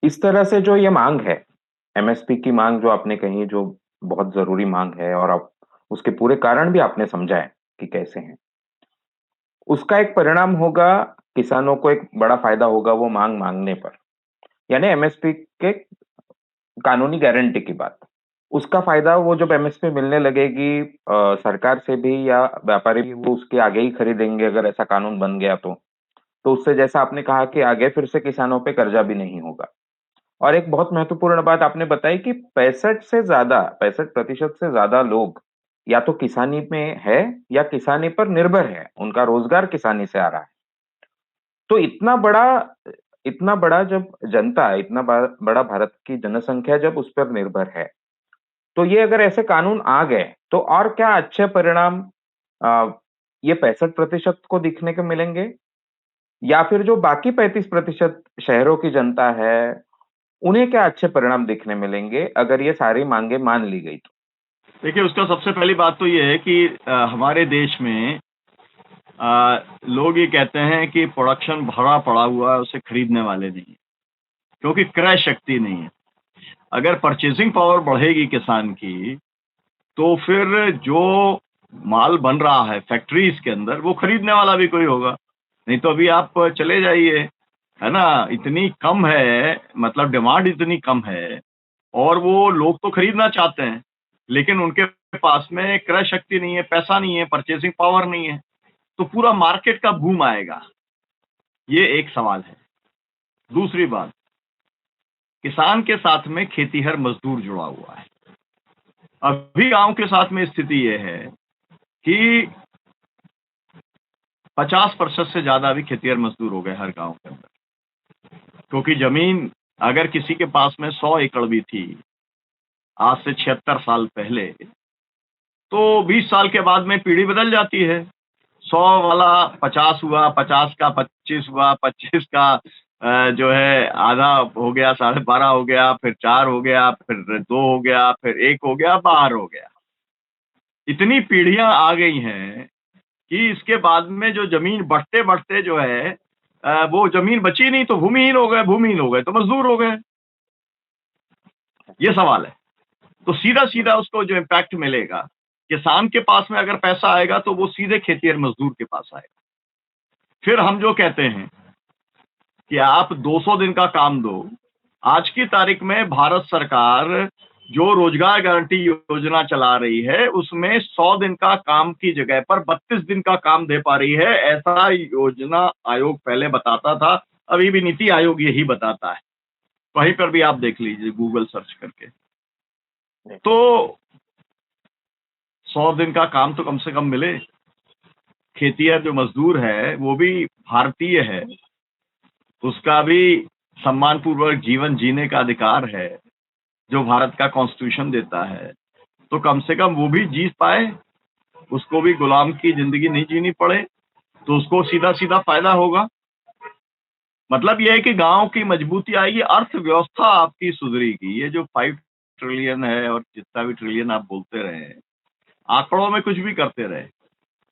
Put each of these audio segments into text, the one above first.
इस तरह से जो ये माँग है, एमएसपी की माँग जो आपने कही जो बहुत ज़रूरी माँग है और आप उसके पूरे कारण भी आपने समझाए कि कैसे हैं। उसका एक परिणाम होगा, किसानों को एक बड़ा फ़ायदा होगा वो माँग माँगने पर। यानी एमएसपी के कानूनी गारंटी की बात। उसका फ़ायदा वो जब एमएसपी मिलने लगेगी सरकार से भी या व्यापारी भी वो उसके आगे ही खरीदेंगे अगर ऐसा कानून बन गया तो। तो उससे जैसा आपने कहा कि आगे फिर से किसानों पे कर्जा भी नहीं होगा। और एक बहुत महत्वपूर्ण बात आपने बताई कि 65% से ज़्यादा लोग या तो किसानी में है या किसानी पर निर्भर है, उनका रोज़गार किसानी से आ रहा है। तो इतना बड़ा जब जनता, बड़ा भारत की जनसंख्या जब उस पर निर्भर है, तो ये अगर ऐसे कानून आ गए, तो और क्या अच्छे परिणाम अ, ये 65% को दिखने को मिलेंगे? या फिर जो बाकी 35% शहरों की जनता है, उन्हें क्या अच्छे परिणाम दिखने मिलेंगे अगर ये सारी माँगें मान ली गई तो? देखिए, उसका सबसे पहली बात तो ये है कि हमारे देश में लोग ये कहते हैं कि प्रोडक्शन भरा पड़ा हुआ है, उसे खरीदने वाले नहीं हैं, क्योंकि क्रय शक्ति नहीं है। अगर परचेज़िंग पावर बढ़ेगी किसान की, तो फिर जो माल बन रहा है फैक्ट्रीज़ के अंदर, वो खरीदने वाला भी कोई होगा। नहीं तो अभी आप चले जाइए, है ना? इतनी कम है, मतलब डिमांड इतनी कम है और वो लोग तो खरीदना चाहते हैं, लेकिन उनके पास में क्रय शक्ति नहीं है, पैसा नहीं है, परचेज़िंग पावर नहीं है, तो पूरा मार्केट का बूम आएगा। ये एक सवाल है। दूसरी बात, किसान के साथ में खेतीहर मज़दूर जुड़ा हुआ है। अभी गाँव के साथ में स्थिति ये है कि 50% से ज़्यादा अभी खेतीहर मज़दूर हो गए हर गाँव के अंदर। क्योंकि ज़मीन अगर किसी के पास में 100 एकड़ भी थी, आज से 76 साल पहले, तो 20 साल के बाद में पीढ़ी बदल जाती है। 100 वाला 50 हुआ, 50 का 25 हुआ, 25 का जो है आधा हो गया, साढ़े 12 हो गया, फिर 4 हो गया, फिर 2 हो गया, फिर 1 हो गया, बाहर हो गया। इतनी पीढ़ियाँ आ गई हैं कि इसके बाद में जो ज़मीन बढ़ते-बढ़ते जो है वो ज़मीन बची नहीं तो भूमिहीन हो गए तो मज़दूर हो गए। ये सवाल है। तो सीधा-सीधा उसको जो इम्पैक्ट मिलेगा, किसान के पास में अगर पैसा आएगा तो वो सीधे खेतीहर मज़दूर के पास आएगा। फिर हम जो कहते हैं कि आप 200 दिन का काम दो, आज की तारीख में भारत सरकार जो रोज़गार गारंटी योजना चला रही है, उसमें 100 दिन का काम की जगह पर 32 दिन का काम दे पा रही है, ऐसा योजना आयोग पहले बताता था, अभी भी नीति आयोग यही बताता है। कहीं पर भी आप देख लीजिए गूगल सर्च करके। जी। तो 100 दिन का काम तो कम से कम मिले। खेतिहर जो मज़दूर है, वो भी भारतीय है, उसका भी सम्मानपूर्वक जीवन जीने का अधिकार है, जो भारत का कॉन्स्टिट्यूशन देता है। तो कम से कम वो भी जी पाए, उसको भी गुलाम की ज़िंदगी नहीं जीनी पड़े, तो उसको सीधा-सीधा फ़ायदा होगा। मतलब ये है कि गाँव की मजबूती आएगी, अर्थव्यवस्था आपकी सुधरेगी। ये जो 5 ट्रिलियन है और जितना भी ट्रिलियन आप बोलते रहे, आंकड़ों में कुछ भी करते रहे।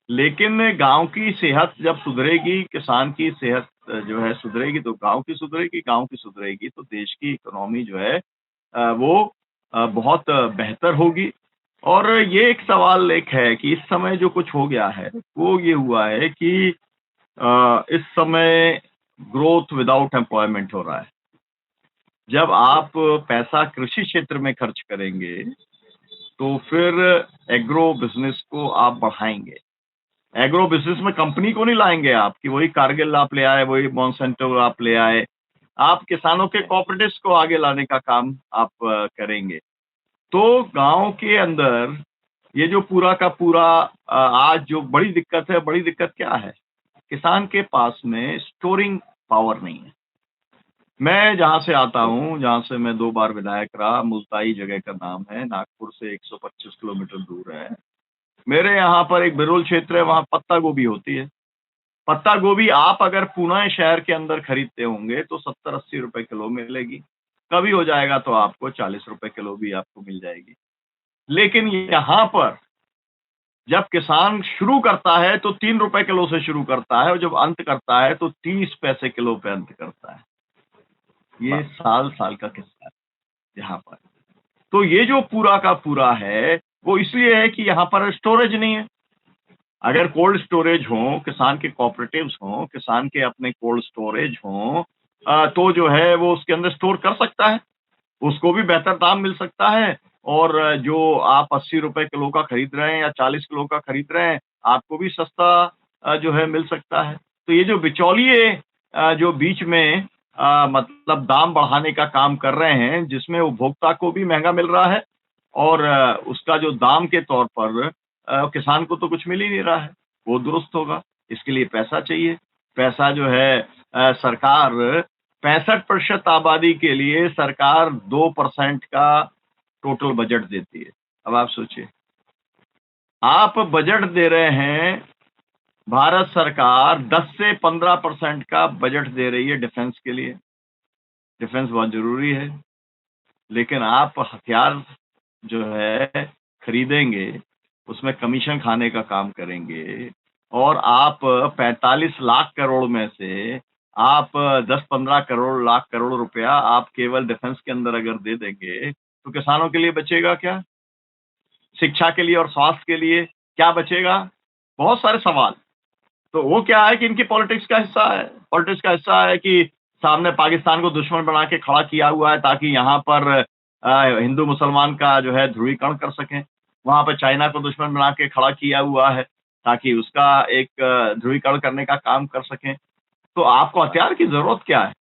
लेकिन गाँव की सेहत जब सुधरेगी, किसान की सेहत जो है सुधरेगी तो गाँव की सुधरेगी तो देश की इकोनॉमी जो है वो बहुत बेहतर होगी। और ये एक सवाल एक है कि इस समय जो कुछ हो गया है, वो ये हुआ है कि इस समय ग्रोथ विदाउट एम्प्लॉयमेंट हो रहा है। जब आप पैसा कृषि क्षेत्र में खर्च करेंगे, तो फिर एग्रो बिज़नेस को आप बढ़ाएँगे। एग्रो बिज़नेस में कंपनी को नहीं लाएँगे आप कि वही कारगिल आप ले आए, वही मोंसेंटो आप ले आए। आप किसानों के कोऑपरेटिव्स को आगे लाने का काम आप करेंगे। तो गाँव के अंदर ये जो पूरा का पूरा आज जो बड़ी दिक्कत क्या है? किसान के पास में स्टोरिंग पावर नहीं है। मैं जहाँ से आता हूँ, जहाँ से मैं 2 बार विधायक रहा, मुल्ताई जगह का नाम है, नागपुर से 125 किलोमीटर दूर है। मेरे यहाँ पर एक बिरोल क्षेत्र है, वहाँ पत्ता गोभी होती है। पत्ता गोभी आप अगर पुणे शहर के अंदर खरीदते होंगे तो 70-80 रुपए किलो मिलेगी। कभी हो जाएगा तो आपको 40 रुपए किलो भी आपको मिल जाएगी। लेकिन यहाँ पर जब किसान शुरू करता है तो 3 रुपए किलो से शुरू करता है और जब अंत करता है तो 30 पैसे किलो पे अंत करता है। ये वाह! साल-साल का किस्सा है यहाँ पर। तो ये जो पूरा का पूरा है, वो इसलिए है कि यहाँ पर स्टोरेज नहीं है। अगर कोल्ड स्टोरेज हो, किसान के कोऑपरेटिव्स हों, किसान के अपने कोल्ड स्टोरेज हों तो जो है वो उसके अंदर स्टोर कर सकता है। उसको भी बेहतर दाम मिल सकता है और जो आप ₹80 किलो का खरीद रहे हैं या 40 किलो का खरीद रहे हैं, आपको भी सस्ता जो है मिल सकता है। तो ये जो बिचौलिए जो बीच में मतलब दाम बढ़ाने का काम कर रहे हैं, जिसमें उपभोक्ता को भी महँगा मिल रहा है और उसका जो दाम के तौर पर किसान को तो कुछ मिल ही नहीं रहा है, वो दुरुस्त होगा। इसके लिए पैसा चाहिए। पैसा जो है सरकार 65% आबादी के लिए सरकार 2% का टोटल बजट देती है। अब आप सोचिए, आप बजट दे रहे हैं, भारत सरकार 10 से 15% का बजट दे रही है डिफेंस के लिए। डिफेंस बहुत ज़रूरी है, लेकिन आप हथियार जो है खरीदेंगे, उसमें कमीशन खाने का काम करेंगे और आप 45 लाख करोड़ में से आप 10-15 करोड़ लाख करोड़ रुपया आप केवल डिफेंस के अंदर अगर दे देंगे, तो किसानों के लिए बचेगा क्या? शिक्षा के लिए और स्वास्थ्य के लिए क्या बचेगा? बहुत सारे सवाल। तो वो क्या है कि इनकी पॉलिटिक्स का हिस्सा है। पॉलिटिक्स का हिस्सा है कि सामने पाकिस्तान को दुश्मन बना के खड़ा किया हुआ है ताकि यहाँ पर हिंदू-मुसलमान का जो है ध्रुवीकरण कर सकें। वहाँ पे चाइना को दुश्मन बना के खड़ा किया हुआ है ताकि उसका एक ध्रुवीकरण करने का काम कर सकें। तो आपको हथियार की ज़रूरत क्या है?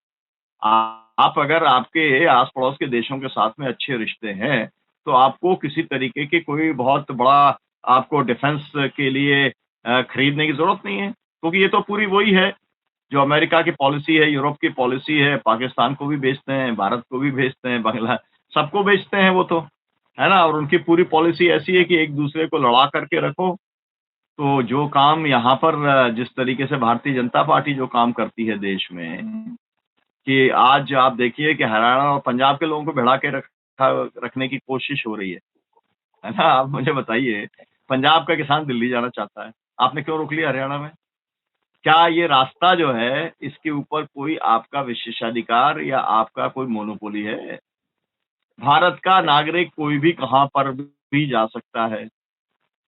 आप अगर आपके आस-पड़ोस के देशों के साथ में अच्छे रिश्ते हैं, तो आपको किसी तरीके की कोई बहुत बड़ा आपको डिफेंस के लिए खरीदने की ज़रूरत नहीं है, क्योंकि ये तो पूरी वही है, जो अमेरिका की पॉलिसी है, यूरोप की पॉलिसी है, पाकिस्तान को भी बेचते हैं, भारत को भी बेचते हैं, बांग्ला सबको बेचते हैं वो तो, है ना? और उनकी पूरी पॉलिसी ऐसी है कि एक-दूसरे को लड़ा करके रखो, तो जो काम यहाँ पर जिस तरीके से भारतीय जनता पार्टी जो काम करती है देश में कि आज आप देखिए कि हरियाणा और पंजाब के लोगों को भिड़ा के रखने की कोशिश हो रही है ना? आप मुझे बताइए, पंजाब का किसान दिल्ली जाना चाहता है, आपने क्यों रोक लिया हरियाणा में? क्या ये रास्ता जो है, इसके ऊपर कोई आपका विशेषाधिकार या आपका कोई मोनोपोली है? भारत का नागरिक कोई भी कहाँ पर भी जा सकता है।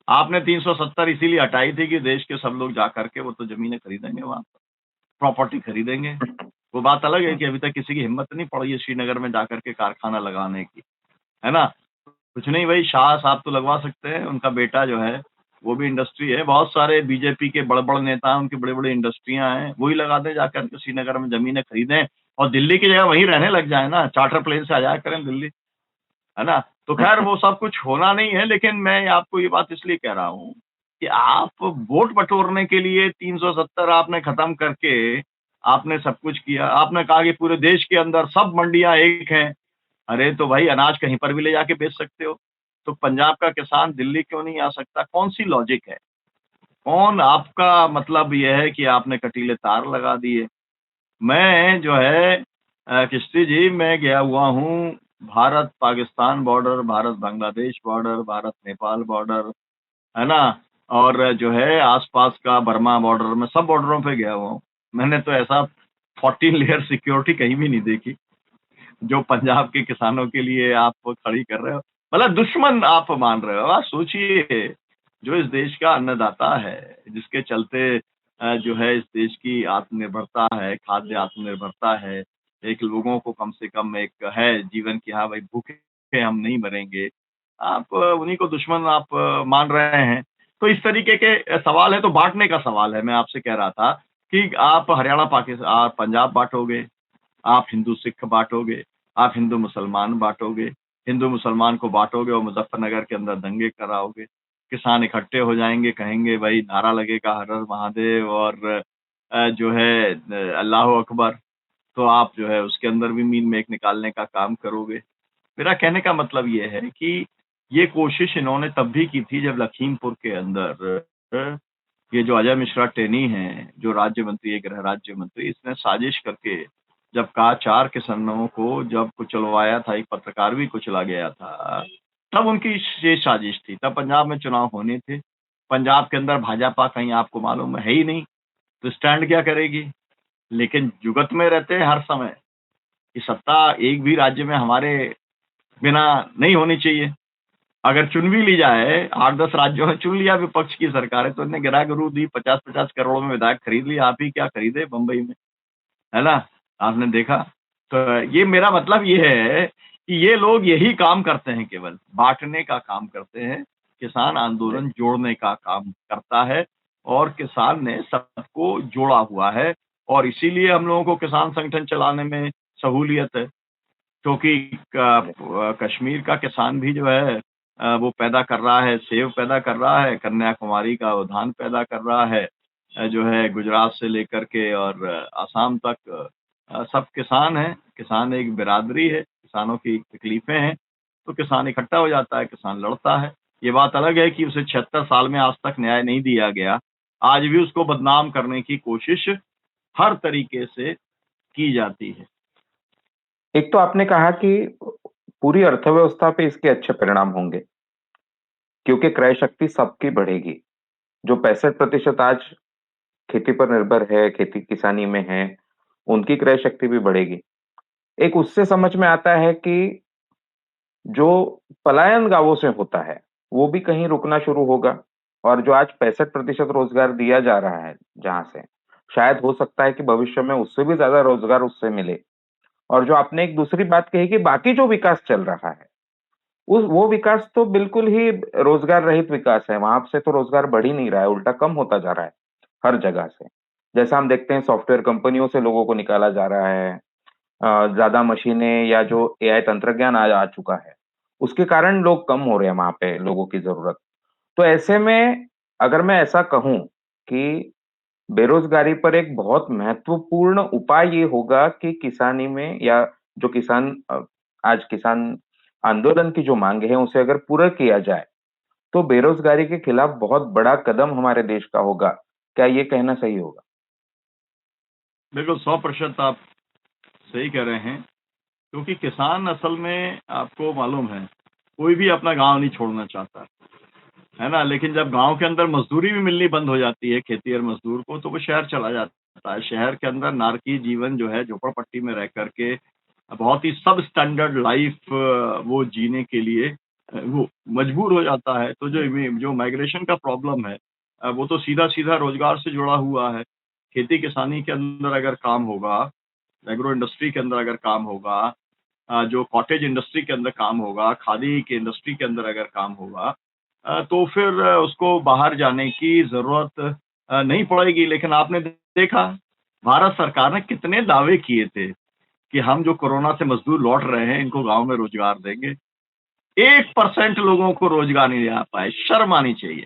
आपने 370 इसीलिए हटाई थी कि देश के सब लोग जा कर के वो तो ज़मीनें खरीदेंगे वहाँ पर, प्रॉपर्टी खरीदेंगे। वो बात अलग है कि अभी तक किसी की हिम्मत नहीं पड़ी है श्रीनगर में जाकर के कारखाना लगाने की, है ना? कुछ नहीं भाई शाह साहब तो लगवा सकते हैं, उनका बेटा जो है, वो भी इंडस्ट्री है, बहुत सारे बीजेपी के बड़े-बड़े नेता हैं, उनकी बड़ी-बड़ी इंडस्ट्रियाँ हैं, वही लगा दें जाकर के श्रीनगर में ज़मीनें खरीदें और दिल्ली की जगह वहीं रहने लग जाएँ ना, चार्टर प्लेन से आ जाया करें दिल्ली, है ना? तो ख़ैर वो सब कुछ होना नहीं है, लेकिन मैं आपको ये बात इसलिए कह रहा हूँ, कि आप वोट बटोरने के लिए 370 आपने खत्म करके, आपने सब कुछ किया, आपने कहा कि पूरे देश के अंदर सब मंडियाँ एक हैं। अरे! तो भाई अनाज कहीं पर भी ले जाके बेच सकते हो। तो पंजाब का किसान दिल्ली क्यों नहीं आ सकता? कौन-सी लॉजिक है? कौन आपका मतलब ये है कि आपने कटीले तार लगा दिए। मैं जो है कृष्टि जी मैं गया हुआ हूँ Bharat Pakistan border, Bharat-Bangladesh border, भारत-नेपाल border, है ना? और जो है आस-पास का बर्मा बॉर्डर, मैं सब बॉर्डरों पे गया हुआ हूँ। मैंने तो ऐसा 14 लेयर सिक्योरिटी कहीं भी नहीं देखी। जो पंजाब के किसानों के लिए आप खड़ी कर रहे हो। मतलब दुश्मन आप मान रहे हो। आप सोचिए, जो इस देश का अन्नदाता है, जिसके चलते जो है इस देश की आत्मनिर्भरता है, खाद्य आत्मनिर्भरता है, एक लोगों को कम से कम एक है जीवन कि हाँ भाई भूखे हम नहीं मरेंगे। आप उन्हीं को दुश्मन आप मान रहे हैं। तो इस तरीके के सवाल है तो बाँटने का सवाल है। मैं आपसे कह रहा था कि आप हरियाणा आप पंजाब बाँटोगे, आप हिंदू-सिख बाँटोगे, आप हिंदू-मुसलमान बाँटोगे, हिंदू-मुसलमान को बाँटोगे और मुज़फ्फरनगर के अंदर दंगे कराओगे। किसान इकट्ठे हो जाएँगे, कहेंगे भई नारा लगेगा हर हर महादेव और जो है अल्लाहू अकबर, तो आप जो है उसके अंदर भी मीन मेक निकालने का काम करोगे। मेरा कहने का मतलब ये है कि ये कोशिश इन्होंने तब भी की थी जब लखीमपुर के अंदर ये जो अजय मिश्रा टेनी हैं, जो राज्य मंत्री है, गृह राज्य मंत्री, इसने साजिश करके जब कहा 4 किसानों को जब कुचलवाया था, एक पत्रकार भी कुचला गया था, तब उनकी ये साजिश थी। तब पंजाब में चुनाव होने थे। पंजाब के अंदर भाजपा कहीं आपको मालूम है ही नहीं, तो स्टैंड क्या करेगी? लेकिन जुगत में रहते हैं हर समय। कि सत्ता एक भी राज्य में हमारे बिना नहीं होनी चाहिए। अगर चुन भी ली जाए, 8-10 राज्यों में चुन लिया विपक्ष की सरकारें, तो इन्हें गिरा-गुरू दी, 50-50 करोड़ में विधायक खरीद लिए, आप ही क्या खरीदे बम्बई में, है ना? आपने देखा। तो ये मेरा मतलब ये है कि ये लोग यही काम करते हैं केवल, बाँटने का काम करते हैं। किसान जी। आंदोलन जोड़ने का काम करता है और किसान ने सबको जोड़ा हुआ है और इसीलिए हम लोगों को किसान संगठन चलाने में सहूलियत है। क्योंकि जी। कश्मीर का किसान भी जो है वो पैदा कर रहा है, सेब पैदा कर रहा है, कन्याकुमारी का वो धान पैदा कर रहा है जो है गुजरात से लेकर के और आसाम तक सब किसान हैं। किसान एक बिरादरी है, किसानों की तकलीफ़ें हैं, तो किसान इकट्ठा हो जाता है, किसान लड़ता है। ये बात अलग है कि उसे 76 साल में आज तक न्याय नहीं दिया गया। आज भी उसको बदनाम करने की कोशिश हर तरीके से की जाती है। एक तो आपने कहा कि पूरी अर्थव्यवस्था पे इसके अच्छे परिणाम होंगे, क्योंकि क्रय शक्ति सबकी बढ़ेगी। जो 65% आज खेती पर निर्भर है, खेती-किसानी में है, उनकी क्रय शक्ति भी बढ़ेगी। एक उससे समझ में आता है कि जो पलायन गाँवों से होता है, वो भी कहीं रुकना शुरू होगा और जो आज 65% रोज़गार दिया जा रहा है जहाँ से, शायद हो सकता है कि भविष्य में उससे भी ज़्यादा रोज़गार उससे मिले। और जो आपने एक दूसरी बात कही कि बाकी जो विकास चल रहा है, उस वो विकास तो बिल्कुल ही रोज़गार रहित विकास है, वहाँ से तो रोज़गार बढ़ ही नहीं रहा है, उल्टा कम होता जा रहा है, हर जगह से। जैसा हम देखते हैं सॉफ्टवेयर कंपनियों से लोगों को निकाला जा रहा है, ज़्यादा मशीनें या जो एआई तंत्रज्ञान आ आ चुका है, उसके कारण लोग कम हो रहे हैं वहाँ पे लोगों की ज़रूरत। तो ऐसे में अगर मैं ऐसा कहूँ कि बेरोज़गारी पर एक बहुत महत्वपूर्ण उपाय ये होगा कि किसानी में या जो आज किसान आंदोलन की जो माँग है, उसे अगर पूरा किया जाए, तो बेरोज़गारी के खिलाफ बहुत बड़ा कदम हमारे देश का होगा। क्या ये कहना सही होगा? बिल्कुल 100% आप सही कह रहे हैं, क्योंकि किसान असल में आपको मालूम है, कोई भी अपना गाँव नहीं छोड़ना चाहता, है ना? लेकिन जब गाँव के अंदर मज़दूरी भी मिलनी बंद हो जाती है खेती और मज़दूर को, तो वो शहर चला जाता है। शहर के अंदर नारकीय जीवन जो है झोपड़पट्टी में रह कर के बहुत ही सब स्टैंडर्ड लाइफ़ वो जीने के लिए वो मजबूर हो जाता है। तो जो माइग्रेशन का प्रॉब्लम है वो तो सीधा-सीधा रोज़गार से जुड़ा हुआ है। खेती-किसानी के अंदर अगर काम होगा, एग्रो इंडस्ट्री के अंदर अगर काम होगा जो कॉटेज इंडस्ट्री के अंदर काम होगा, खादी की इंडस्ट्री के अंदर अगर काम होगा तो फिर उसको बाहर जाने की ज़रूरत नहीं पड़ेगी। लेकिन आपने देखा, भारत सरकार ने कितने दावे किए थे कि हम जो कोरोना से मज़दूर लौट रहे हैं, इनको गाँव में रोज़गार देंगे। 1% लोगों को रोज़गार नहीं दिला पाए, शर्म आनी चाहिए।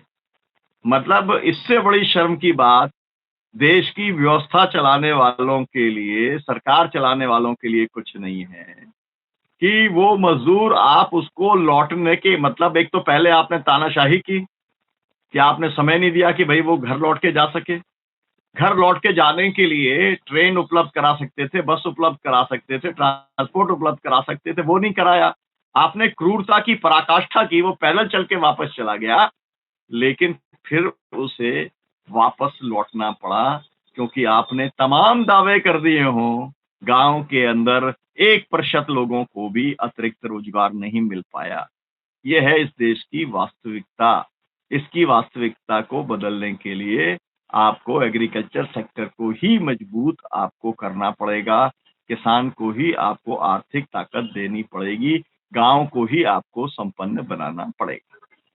मतलब इससे बड़ी शर्म की बात देश की व्यवस्था चलाने वालों के लिए, सरकार चलाने वालों के लिए कुछ नहीं है। कि वो मज़दूर आप उसको लौटने के मतलब एक तो पहले आपने तानाशाही की, कि आपने समय नहीं दिया कि भई वो घर लौट के जा सके। घर लौट के जाने के लिए ट्रेन उपलब्ध करा सकते थे, बस उपलब्ध करा सकते थे, ट्रांसपोर्ट उपलब्ध करा सकते थे, वो नहीं कराया। आपने क्रूरता की पराकाष्ठा की, वो पैदल चल के वापस चला गया, लेकिन फिर उसे वापस लौटना पड़ा क्योंकि आपने तमाम दावे कर दिए हों, गाँव के अंदर 1% लोगों को भी अतिरिक्त रोज़गार नहीं मिल पाया। ये है इस देश की वास्तविकता। इसकी वास्तविकता को बदलने के लिए आपको एग्रीकल्चर सेक्टर को ही मजबूत आपको करना पड़ेगा, किसान को ही आपको आर्थिक ताकत देनी पड़ेगी, गाँव को ही आपको संपन्न बनाना पड़ेगा।